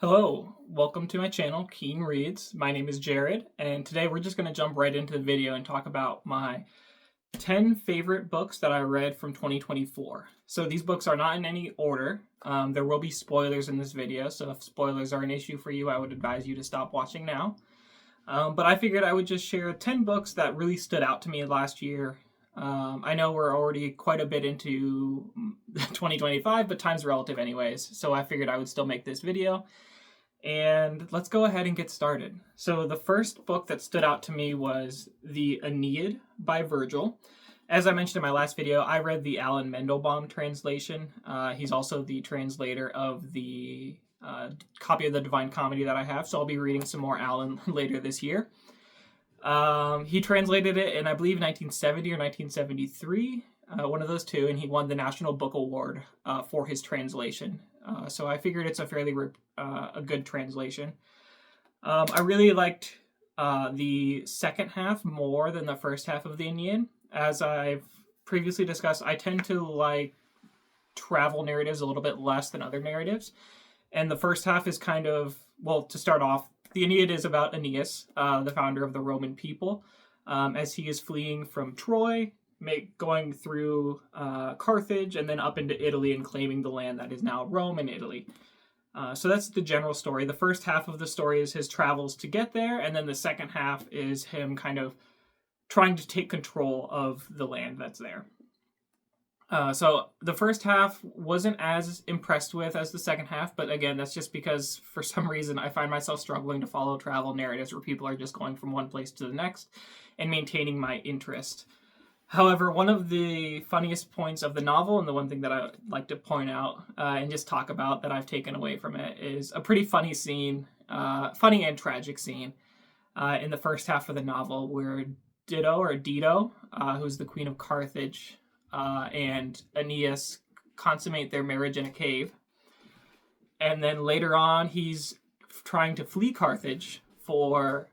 Hello, welcome to my channel, Keen Reads. My name is Jared, and today we're just going to jump right into the video and talk about my 10 favorite books that I read from 2024. So these books are not in any order. There will be spoilers in this video, so if spoilers are an issue for you, I would advise you to stop watching now. But I figured I would just share 10 books that really stood out to me last year. I know we're already quite a bit into 2025, but time's relative anyways, so I figured I would still make this video. And let's go ahead and get started. So the first book that stood out to me was The Aeneid by Virgil. As I mentioned in my last video, I read the Alan Mendelbaum translation. He's also the translator of the copy of the Divine Comedy that I have, so I'll be reading some more Alan later this year. He translated it in, I believe, 1970 or 1973, one of those two, and he won the National Book Award for his translation. So I figured it's a fairly a good translation. I really liked the second half more than the first half of the Aeneid. As I've previously discussed, I tend to like travel narratives a little bit less than other narratives. And the first half is kind of, well, to start off, the Aeneid is about Aeneas, the founder of the Roman people, as he is fleeing from Troy, going through Carthage, and then up into Italy and claiming the land that is now Rome and Italy. So that's the general story. The first half of the story is his travels to get there, and then the second half is him kind of trying to take control of the land that's there. So the first half wasn't as impressed with as the second half, but again, that's just because for some reason I find myself struggling to follow travel narratives where people are just going from one place to the next and maintaining my interest. However, one of the funniest points of the novel, and the one thing that I like to point out and just talk about that I've taken away from it, is a pretty funny scene, funny and tragic scene in the first half of the novel where Dido, who's the queen of Carthage, and Aeneas consummate their marriage in a cave. And then later on, he's trying to flee Carthage for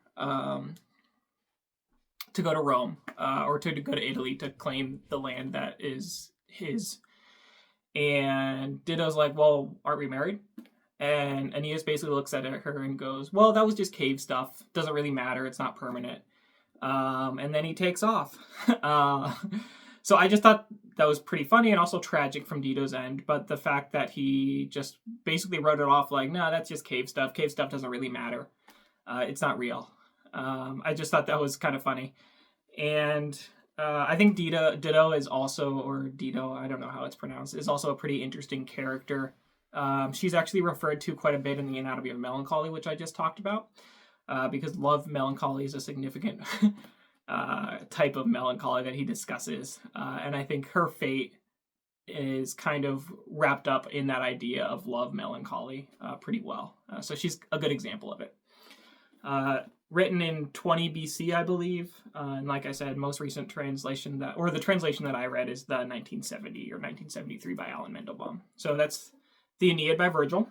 to go to Rome or to go to Italy to claim the land that is his. And Dido's like, well, aren't we married? And Aeneas basically looks at her and goes, well, that was just cave stuff. Doesn't really matter. It's not permanent. And then he takes off. So I just thought that was pretty funny and also tragic from Dido's end. But the fact that he just basically wrote it off like, no, that's just cave stuff. Cave stuff doesn't really matter. It's not real. I just thought that was kind of funny. And I think Dido is also, or Dido, I don't know how it's pronounced, is also a pretty interesting character. She's actually referred to quite a bit in the Anatomy of Melancholy, which I just talked about, because love melancholy is a significant type of melancholy that he discusses. And I think her fate is kind of wrapped up in that idea of love melancholy pretty well. So she's a good example of it. Written in 20 BC, I believe. And like I said, most recent translation the translation that I read is the 1970 or 1973 by Alan Mendelbaum. So that's The Aeneid by Virgil.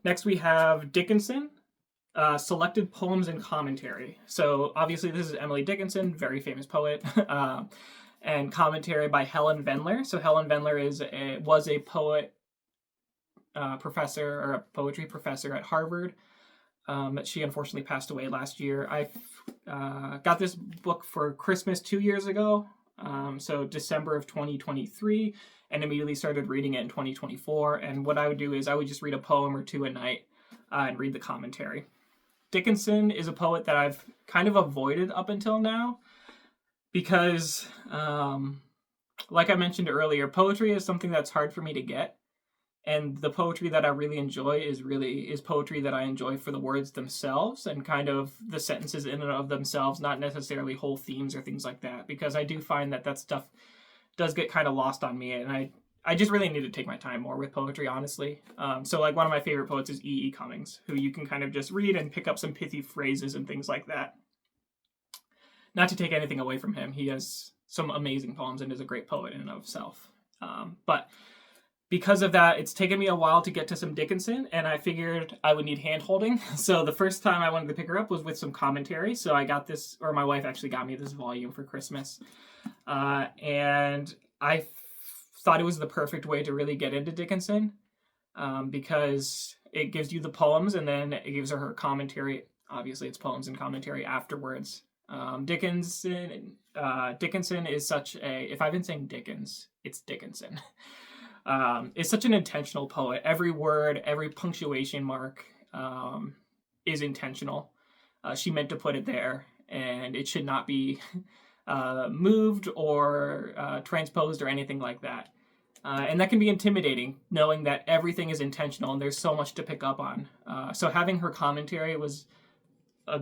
Next we have Dickinson, Selected Poems and Commentary. So obviously this is Emily Dickinson, very famous poet, and commentary by Helen Vendler. So Helen Vendler was a poet professor, or a poetry professor at Harvard. She unfortunately passed away last year. I got this book for Christmas 2 years ago, so December of 2023, and immediately started reading it in 2024. And what I would do is I would just read a poem or two a night and read the commentary. Dickinson is a poet that I've kind of avoided up until now because, like I mentioned earlier, poetry is something that's hard for me to get. And the poetry that I really enjoy is poetry that I enjoy for the words themselves and kind of the sentences in and of themselves, not necessarily whole themes or things like that, because I do find that stuff does get kind of lost on me, and I just really need to take my time more with poetry, honestly. So like one of my favorite poets is E.E. Cummings, who you can kind of just read and pick up some pithy phrases and things like that. Not to take anything away from him. He has some amazing poems and is a great poet in and of himself. But because of that, it's taken me a while to get to some Dickinson, and I figured I would need hand-holding. So the first time I wanted to pick her up was with some commentary. So I got this, or my wife actually got me this volume for Christmas. And I thought it was the perfect way to really get into Dickinson. because it gives you the poems and then it gives her commentary. Obviously, it's poems and commentary afterwards. Dickinson is such a, if I've been saying Dickens, it's Dickinson. Is such an intentional poet. Every word, every punctuation mark is intentional. She meant to put it there, and it should not be moved or transposed or anything like that. And that can be intimidating, knowing that everything is intentional and there's so much to pick up on. So having her commentary was a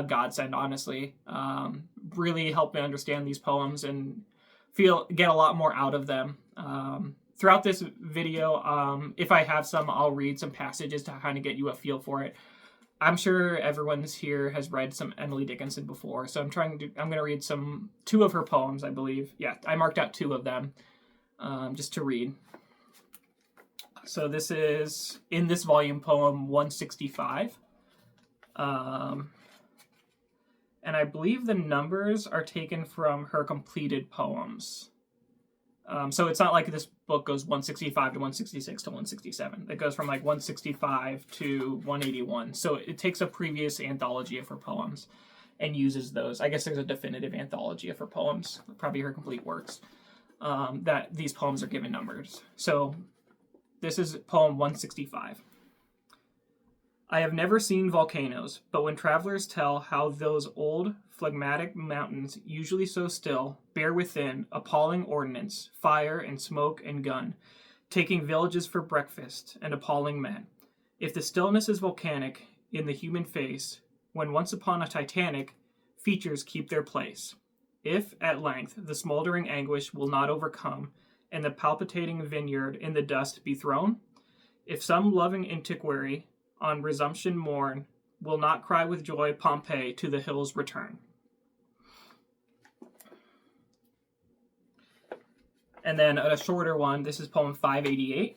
godsend, honestly. Really helped me understand these poems and get a lot more out of them. Throughout this video, if I have some, I'll read some passages to kind of get you a feel for it. I'm sure everyone's here has read some Emily Dickinson before, so I'm going to read two of her poems, I believe. Yeah, I marked out 2 of them just to read. So this is in this volume, poem 165. And I believe the numbers are taken from her completed poems. So it's not like this book goes 165 to 166 to 167. It goes from like 165 to 181. So it takes a previous anthology of her poems and uses those. I guess there's a definitive anthology of her poems, probably her complete works, that these poems are given numbers. So this is poem 165. I have never seen volcanoes, but when travelers tell how those old, phlegmatic mountains, usually so still, bear within appalling ordnance, fire and smoke and gun, taking villages for breakfast and appalling men. If the stillness is volcanic in the human face, when once upon a Titanic, features keep their place. If, at length, the smoldering anguish will not overcome, and the palpitating vineyard in the dust be thrown, if some loving antiquary on resumption morn will not cry with joy, Pompeii to the hills return. And then a shorter one, this is poem 588.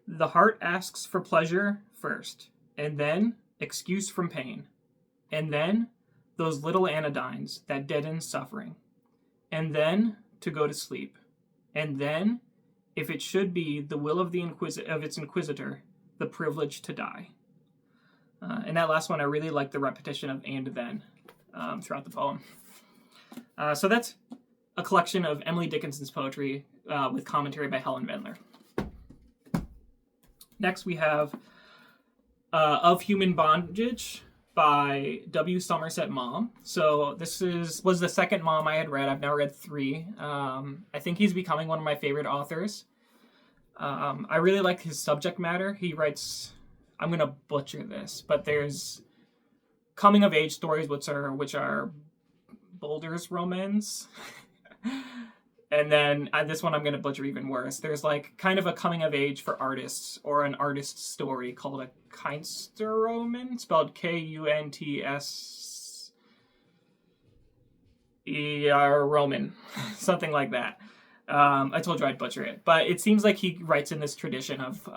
The heart asks for pleasure first, and then excuse from pain, and then those little anodynes that deaden suffering, and then to go to sleep, and then, if it should be the will of its inquisitor, the privilege to die. And that last one, I really like the repetition of and then throughout the poem. So that's a collection of Emily Dickinson's poetry with commentary by Helen Vendler. Next, we have Of Human Bondage by W. Somerset Maugham. So this was the second Maugham I had read. I've now read 3. I think he's becoming one of my favorite authors. I really like his subject matter. He writes, I'm going to butcher this, but there's coming of age stories which are Boulder's romance. And then this one I'm going to butcher even worse. There's like kind of a coming of age for artists or an artist's story called a Kunstroman, spelled Kunstser Roman, something like that. I told you I'd butcher it, but it seems like he writes in this tradition of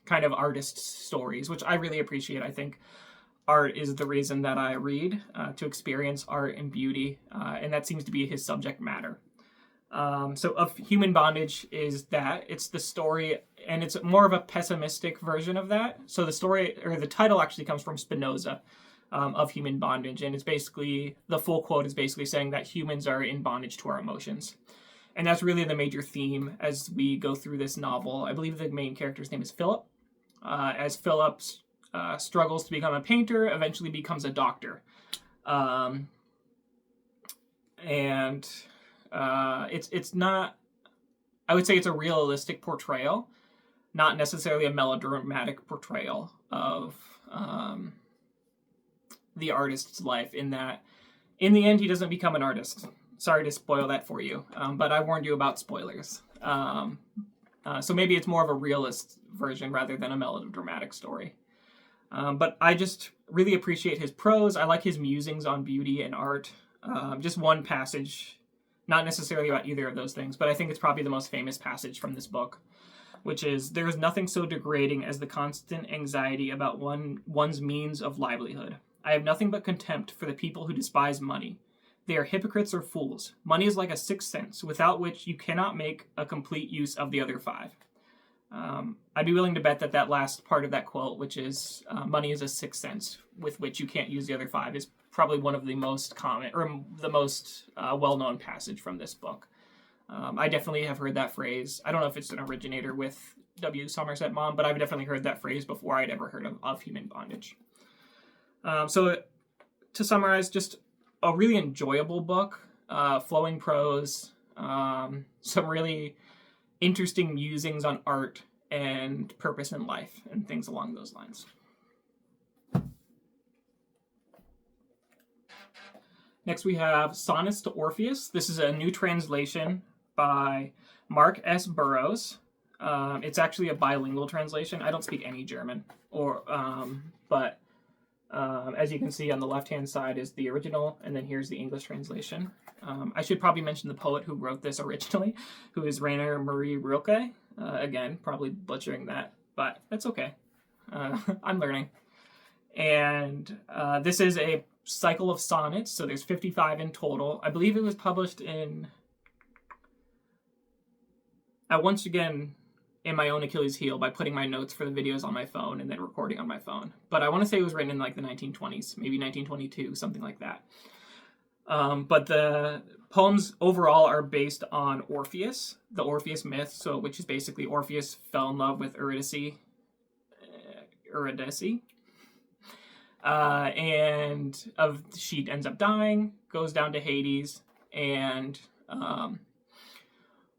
kind of artist stories, which I really appreciate. I think art is the reason that I read, to experience art and beauty, and that seems to be his subject matter. So Of Human Bondage is that. It's the story, and it's more of a pessimistic version of that. So the story, or the title actually comes from Spinoza, Of Human Bondage, and it's basically, the full quote is basically saying that humans are in bondage to our emotions. And that's really the major theme as we go through this novel. I believe the main character's name is Philip. As Philip struggles to become a painter, eventually becomes a doctor. It's not, I would say it's a realistic portrayal, not necessarily a melodramatic portrayal of the artist's life, in that in the end he doesn't become an artist. Sorry to spoil that for you, but I warned you about spoilers. So maybe it's more of a realist version rather than a melodramatic story. But I just really appreciate his prose. I like his musings on beauty and art. Just one passage, not necessarily about either of those things, but I think it's probably the most famous passage from this book, which is, there is nothing so degrading as the constant anxiety about one's means of livelihood. I have nothing but contempt for the people who despise money. They are hypocrites or fools. Money is like a sixth sense, without which you cannot make a complete use of the other five. I'd be willing to bet that that last part of that quote, which is money is a sixth sense with which you can't use the other five, is probably one of the most common or the most well-known passage from this book. I definitely have heard that phrase. I don't know if it's an originator with W. Somerset Maugham, but I've definitely heard that phrase before I'd ever heard of human bondage. So to summarize, just a really enjoyable book, flowing prose, some really interesting musings on art and purpose in life and things along those lines. Next we have Sonnets to Orpheus. This is a new translation by Mark S. Burrows. It's actually a bilingual translation. I don't speak any German, but as you can see on the left-hand side is the original, and then here's the English translation. I should probably mention the poet who wrote this originally, who is Rainer Maria Rilke. Again, probably butchering that, but that's okay. I'm learning. And this is a cycle of sonnets, so there's 55 in total. I believe it was published in... I once again in my own Achilles heel by putting my notes for the videos on my phone and then recording on my phone. But I want to say it was written in like the 1920s, maybe 1922, something like that. But the poems overall are based on Orpheus, the Orpheus myth, so which is basically Orpheus fell in love with Eurydice, and she ends up dying, goes down to Hades, and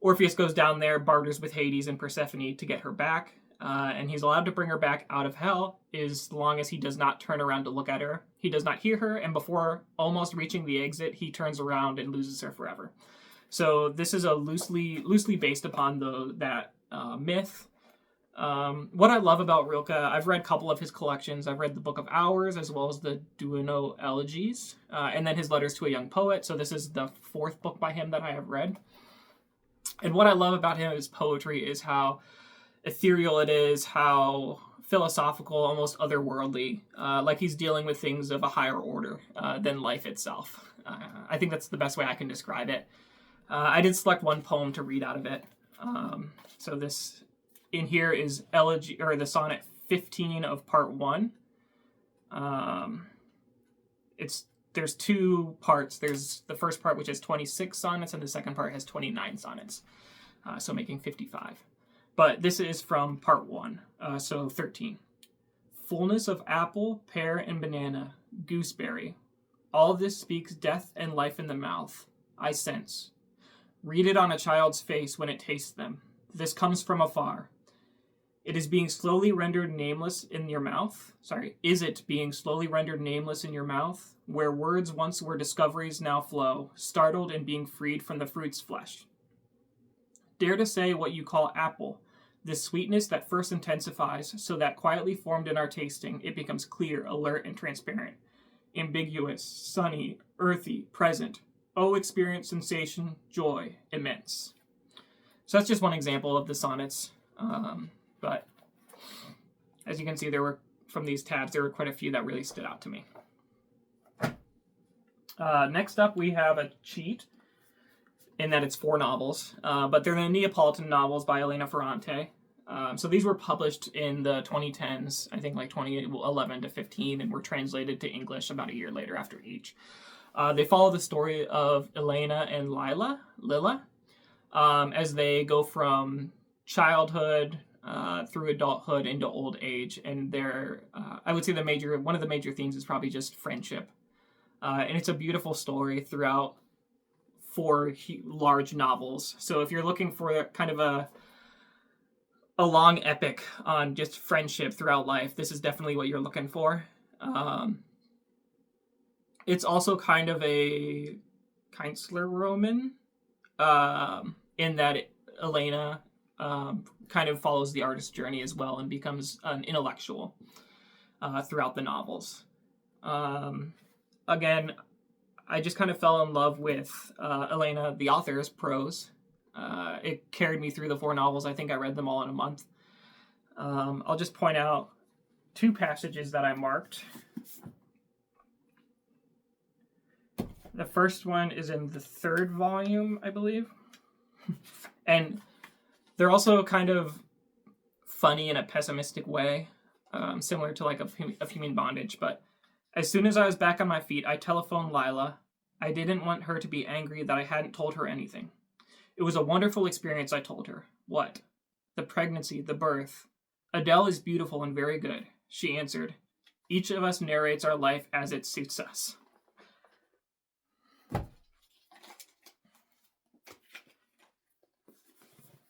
Orpheus goes down there, barters with Hades and Persephone to get her back, and he's allowed to bring her back out of hell as long as he does not turn around to look at her. He does not hear her, and before almost reaching the exit, he turns around and loses her forever. So this is a loosely based upon that myth. What I love about Rilke, I've read a couple of his collections. I've read the Book of Hours as well as the Duino Elegies, and then his Letters to a Young Poet. So this is the fourth book by him that I have read. And what I love about his poetry is how ethereal it is, how philosophical, almost otherworldly, like he's dealing with things of a higher order than life itself. I think that's the best way I can describe it. I did select one poem to read out of it. So this in here is elegy, or the sonnet 15 of part 1. There's two parts. There's the first part, which has 26 sonnets, and the second part has 29 sonnets, so making 55. But this is from part 1, so 13. Fullness of apple, pear, and banana, gooseberry. All this speaks death and life in the mouth. I sense. Read it on a child's face when it tastes them. This comes from afar. It is being slowly rendered nameless in your mouth. Is it being slowly rendered nameless in your mouth? Where words once were discoveries now flow, startled and being freed from the fruit's flesh. Dare to say what you call apple, this sweetness that first intensifies, so that quietly formed in our tasting, it becomes clear, alert, and transparent. Ambiguous, sunny, earthy, present. Oh, experience, sensation, joy, immense. So that's just one example of the sonnets. But as you can see, from these tabs, there were quite a few that really stood out to me. Next up, we have a cheat, in that it's 4 novels, but they're the Neapolitan novels by Elena Ferrante. So these were published in the 2010s, I think like 2011 to 15, and were translated to English about a year later after each. They follow the story of Elena and Lilla, as they go from childhood through adulthood into old age, and I would say one of the major themes is probably just friendship, and it's a beautiful story throughout 4 large novels. So if you're looking for kind of a long epic on just friendship throughout life, this is definitely what you're looking for. It's also kind of a Künstlerroman, in that Elena kind of follows the artist's journey as well and becomes an intellectual throughout the novels. Again, I just kind of fell in love with Elena, the author's prose. It carried me through the 4 novels. I think I read them all in a month. I'll just point out 2 passages that I marked. The first one is in the third volume, I believe. And they're also kind of funny in a pessimistic way, similar to like of Human Bondage. But as soon as I was back on my feet, I telephoned Lila. I didn't want her to be angry that I hadn't told her anything. It was a wonderful experience, I told her. What? The pregnancy, the birth. Adele is beautiful and very good, she answered. Each of us narrates our life as it suits us.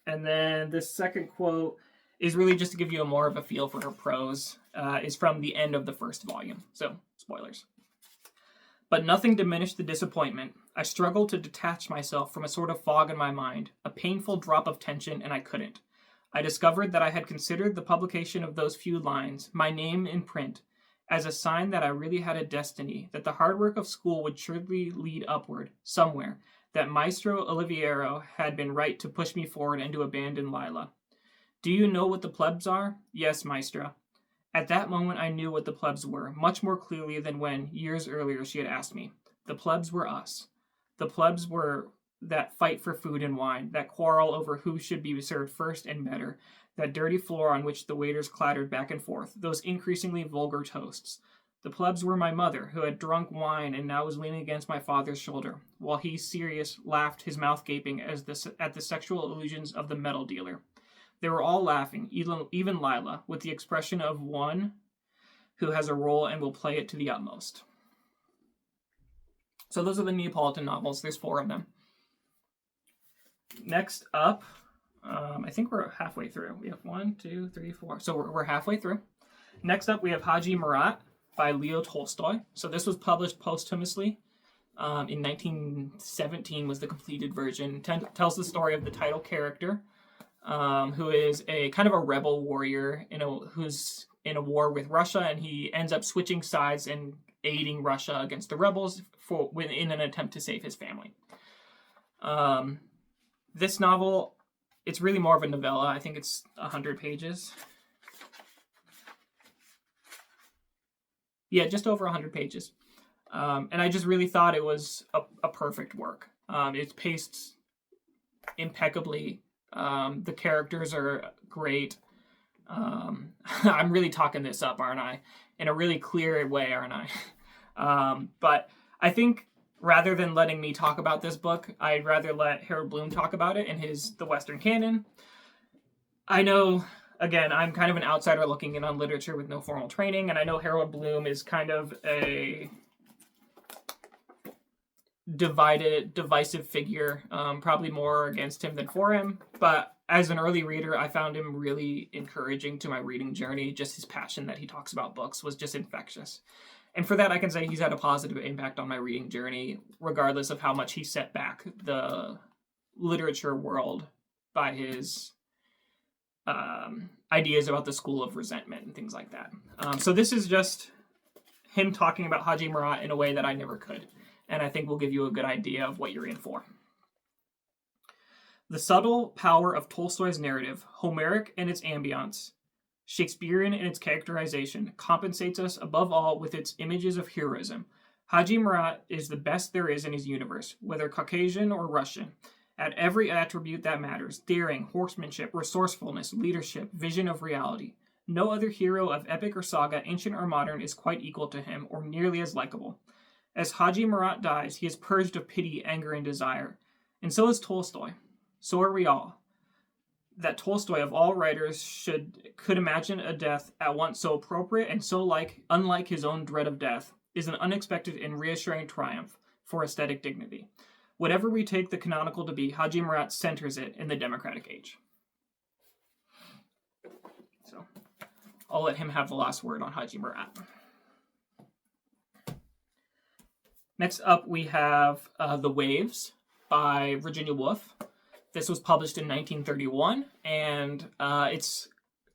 And then this second quote is really just to give you more of a feel for her prose. Is from the end of the first volume, so spoilers. But nothing diminished the disappointment. I struggled to detach myself from a sort of fog in my mind, a painful drop of tension, and I couldn't. I discovered that I had considered the publication of those few lines, my name in print, as a sign that I really had a destiny, that the hard work of school would surely lead upward, somewhere, that Maestro Oliviero had been right to push me forward and to abandon Lila. Do you know what the plebs are? Yes, Maestra. At that moment I knew what the plebs were, much more clearly than when, years earlier, she had asked me. The plebs were us. The plebs were that fight for food and wine, that quarrel over who should be served first and better, that dirty floor on which the waiters clattered back and forth, those increasingly vulgar toasts. The plebs were my mother, who had drunk wine and now was leaning against my father's shoulder, while he, serious, laughed, his mouth gaping at the sexual illusions of the metal dealer. They were all laughing, even Lila, with the expression of one who has a role and will play it to the utmost. So those are the Neapolitan novels. There's 4 of them. Next up, I think we're halfway through. We have 1, 2, 3, 4. So we're halfway through. Next up, we have Haji Marat by Leo Tolstoy. So this was published posthumously. In 1917 was the completed version. Tells the story of the title character, who is a kind of a rebel warrior, who's in a war with Russia, and he ends up switching sides and aiding Russia against the rebels in an attempt to save his family. This novel, it's really more of a novella. I think it's 100 pages. Yeah, just over 100 pages. And I just really thought it was a perfect work. It's paced impeccably. The characters are great. I'm really talking this up, aren't I? In a really clear way, aren't I? But I think rather than letting me talk about this book, I'd rather let Harold Bloom talk about it in The Western Canon. I know, again, I'm kind of an outsider looking in on literature with no formal training, and I know Harold Bloom is kind of a divisive figure, probably more against him than for him, but as an early reader, I found him really encouraging to my reading journey. Just his passion that he talks about books was just infectious. And for that, I can say he's had a positive impact on my reading journey, regardless of how much he set back the literature world by his ideas about the school of resentment and things like that. So this is just him talking about Haji Marat in a way that I never could. And I think will give you a good idea of what you're in for. The subtle power of Tolstoy's narrative, Homeric in its ambience, Shakespearean in its characterization, compensates us above all with its images of heroism. Haji Marat is the best there is in his universe, whether Caucasian or Russian, at every attribute that matters: daring, horsemanship, resourcefulness, leadership, vision of reality. No other hero of epic or saga, ancient or modern, is quite equal to him, or nearly as likable. As Haji Marat dies, he is purged of pity, anger, and desire. And so is Tolstoy. So are we all. That Tolstoy, of all writers, could imagine a death at once so appropriate and so unlike his own dread of death, is an unexpected and reassuring triumph for aesthetic dignity. Whatever we take the canonical to be, Haji Marat centers it in the democratic age. So, I'll let him have the last word on Haji Marat. Next up, we have The Waves by Virginia Woolf. This was published in 1931, and it's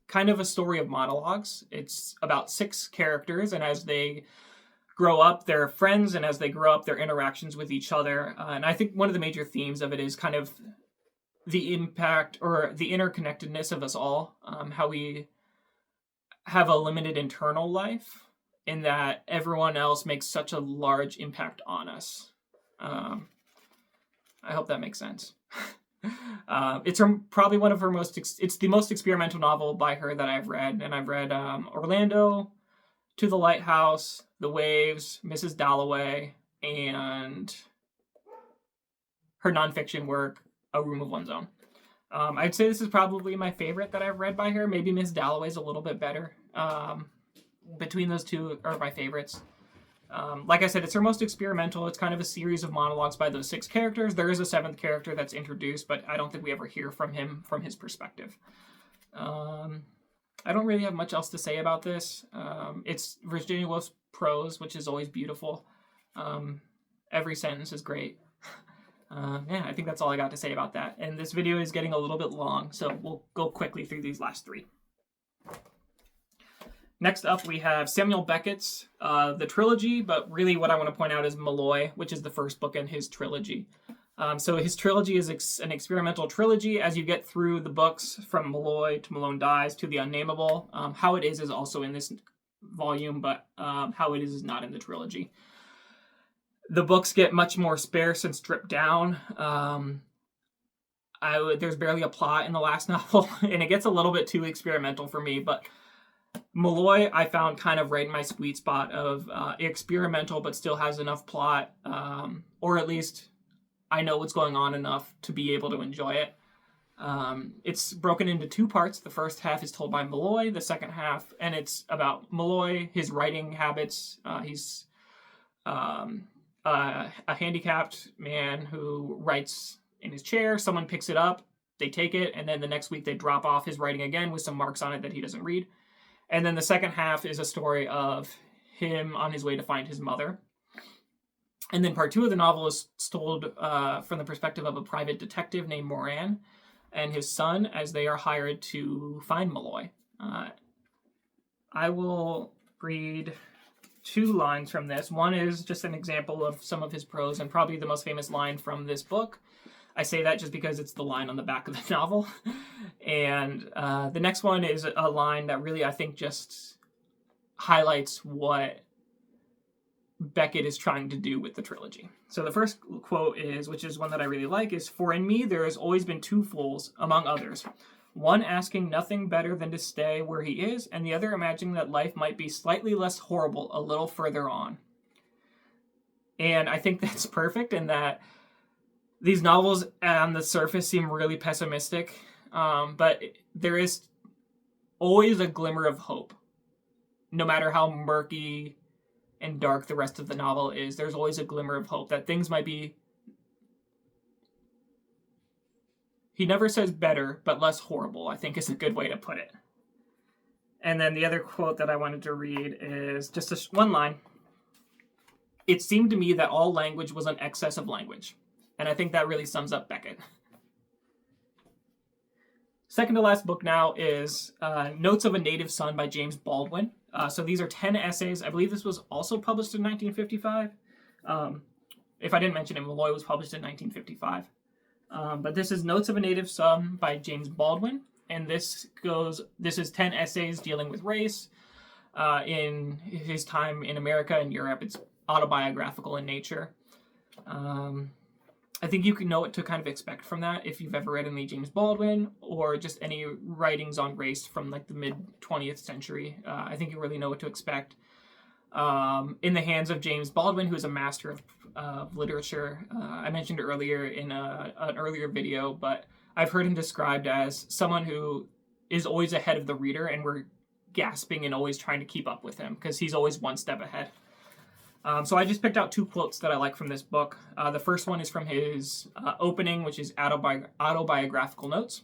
kind of a story of monologues. It's about 6 characters, and as they grow up, they're friends, and as they grow up, their interactions with each other. And I think one of the major themes of it is kind of the impact or the interconnectedness of us all, how we have a limited internal life, in that everyone else makes such a large impact on us. I hope that makes sense. It's probably one of her most. It's the most experimental novel by her that I've read, and I've read Orlando, To the Lighthouse, The Waves, Mrs. Dalloway, and her nonfiction work, A Room of One's Own. I'd say this is probably my favorite that I've read by her. Maybe Miss Dalloway's a little bit better. Between those two are my favorites. Like I said, it's her most experimental. It's kind of a series of monologues by those 6 characters. There is a 7th character that's introduced, but I don't think we ever hear from him from his perspective. I don't really have much else to say about this. It's Virginia Woolf's prose, which is always beautiful. Every sentence is great. Yeah, I think that's all I got to say about that. And this video is getting a little bit long, so we'll go quickly through these last 3. Next up, we have Samuel Beckett's The Trilogy, but really what I want to point out is Malloy, which is the first book in his trilogy. So his trilogy is an experimental trilogy. As you get through the books from Malloy to Malone Dies to The Unnameable, How It Is also in this volume, but How It Is not in the trilogy. The books get much more sparse and stripped down. There's barely a plot in the last novel, and it gets a little bit too experimental for me, but Malloy I found kind of right in my sweet spot of experimental but still has enough plot, or at least I know what's going on enough to be able to enjoy it. It's broken into 2 parts. The first half is told by Malloy, the second half, and it's about Malloy, his writing habits. He's a handicapped man who writes in his chair. Someone picks it up, they take it, and then the next week they drop off his writing again with some marks on it that he doesn't read. And then the second half is a story of him on his way to find his mother. And then part 2 of the novel is told from the perspective of a private detective named Moran and his son as they are hired to find Malloy. I will read 2 lines from this. One is just an example of some of his prose and probably the most famous line from this book. I say that just because it's the line on the back of the novel. And the next one is a line that really, I think, just highlights what Beckett is trying to do with the trilogy. So the first quote is, which is one that I really like, is, "For in me there has always been 2 fools, among others. One asking nothing better than to stay where he is, and the other imagining that life might be slightly less horrible a little further on." And I think that's perfect in that these novels on the surface seem really pessimistic, but there is always a glimmer of hope. No matter how murky and dark the rest of the novel is, there's always a glimmer of hope that things might be, he never says better, but less horrible, I think is a good way to put it. And then the other quote that I wanted to read is just one line. "It seemed to me that all language was an excess of language." And I think that really sums up Beckett. Second to last book now is Notes of a Native Son by James Baldwin. So these are 10 essays. I believe this was also published in 1955. If I didn't mention it, Malloy was published in 1955. But this is Notes of a Native Son by James Baldwin. And this is 10 essays dealing with race in his time in America and Europe. It's autobiographical in nature. I think you can know what to kind of expect from that if you've ever read any James Baldwin or just any writings on race from like the mid-20th century. I think you really know what to expect. In the hands of James Baldwin, who is a master of literature. I mentioned earlier in an earlier video, but I've heard him described as someone who is always ahead of the reader, and we're gasping and always trying to keep up with him because he's always one step ahead. So I just picked out 2 quotes that I like from this book. The first one is from his opening, which is autobiographical notes.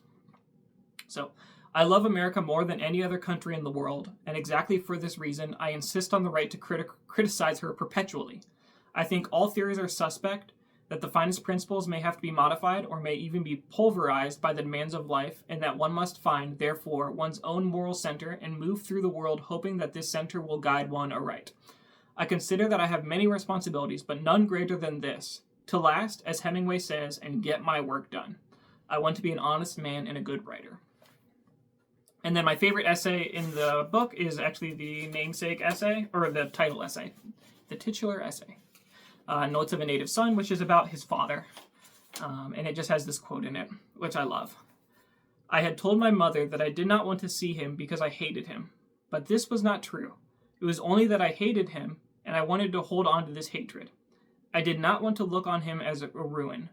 So, "I love America more than any other country in the world, and exactly for this reason, I insist on the right to criticize her perpetually. I think all theories are suspect, that the finest principles may have to be modified or may even be pulverized by the demands of life, and that one must find, therefore, one's own moral center and move through the world hoping that this center will guide one aright. I consider that I have many responsibilities, but none greater than this, to last, as Hemingway says, and get my work done. I want to be an honest man and a good writer." And then my favorite essay in the book is actually the namesake essay, or the title essay, the titular essay. Notes of a Native Son, which is about his father. And it just has this quote in it, which I love. I had told my mother that I did not want to see him because I hated him, but this was not true. It was only that I hated him, and I wanted to hold on to this hatred. I did not want to look on him as a ruin.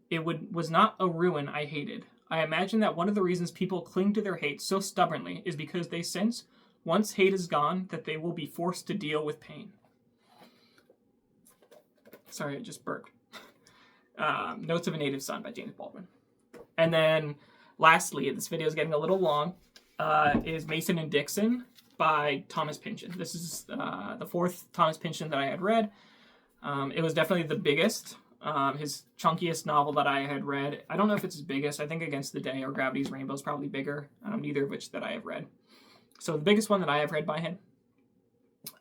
It was not a ruin I hated. I imagine that one of the reasons people cling to their hate so stubbornly is because they sense, once hate is gone, that they will be forced to deal with pain. Sorry, I just burped. Notes of a Native Son by James Baldwin. And then, lastly, this video is getting a little long, is Mason and Dixon by Thomas Pynchon. This is the fourth Thomas Pynchon that I had read. It was definitely the biggest, his chunkiest novel that I had read. I don't know if it's his biggest. I think Against the Day or Gravity's Rainbow is probably bigger, neither of which that I have read. So the biggest one that I have read by him.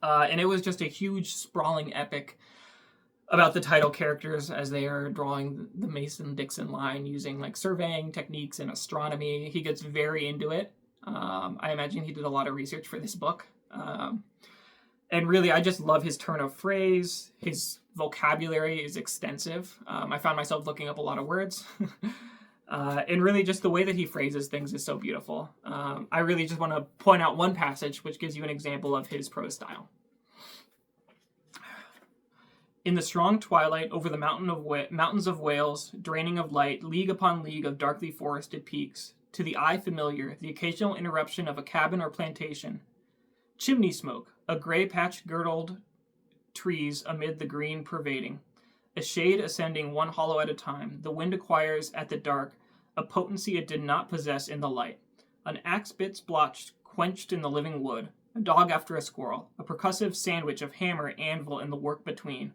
And it was just a huge, sprawling epic about the title characters as they are drawing the Mason-Dixon line using like surveying techniques and astronomy. He gets very into it. I imagine he did a lot of research for this book. And really, I just love his turn of phrase. His vocabulary is extensive. I found myself looking up a lot of words. And really, just the way that he phrases things is so beautiful. I really just want to point out one passage which gives you an example of his prose style. In the strong twilight over the mountains of Wales, draining of light, league upon league of darkly forested peaks, to the eye familiar, the occasional interruption of a cabin or plantation. Chimney smoke, a gray patch girdled trees amid the green pervading. A shade ascending one hollow at a time, the wind acquires at the dark a potency it did not possess in the light. An axe bit's blotched, quenched in the living wood. A dog after a squirrel. A percussive sandwich of hammer, anvil, and the work between.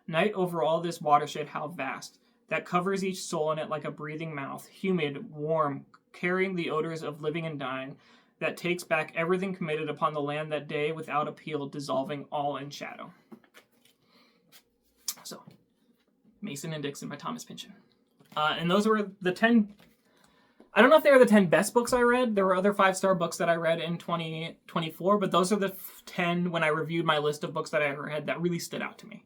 Night over all this watershed how vast, that covers each soul in it like a breathing mouth, humid, warm, carrying the odors of living and dying, that takes back everything committed upon the land that day without appeal, dissolving all in shadow. So, Mason and Dixon by Thomas Pynchon. And those were the 10... I don't know if they were the 10 best books I read. There were other 5-star books that I read in 2024, but those are the 10 when I reviewed my list of books that I ever read that really stood out to me.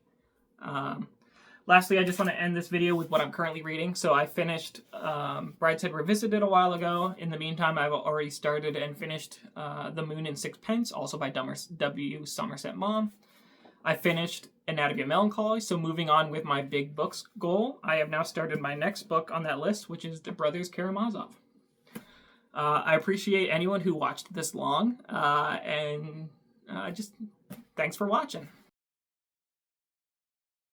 Lastly, I just want to end this video with what I'm currently reading. So I finished Brideshead Revisited a while ago. In the meantime, I've already started and finished The Moon in Sixpence, also by W. Somerset Maugham. I finished Anatomy of Melancholy, so moving on with my big books goal, I have now started my next book on that list, which is The Brothers Karamazov. I appreciate anyone who watched this long, and just thanks for watching.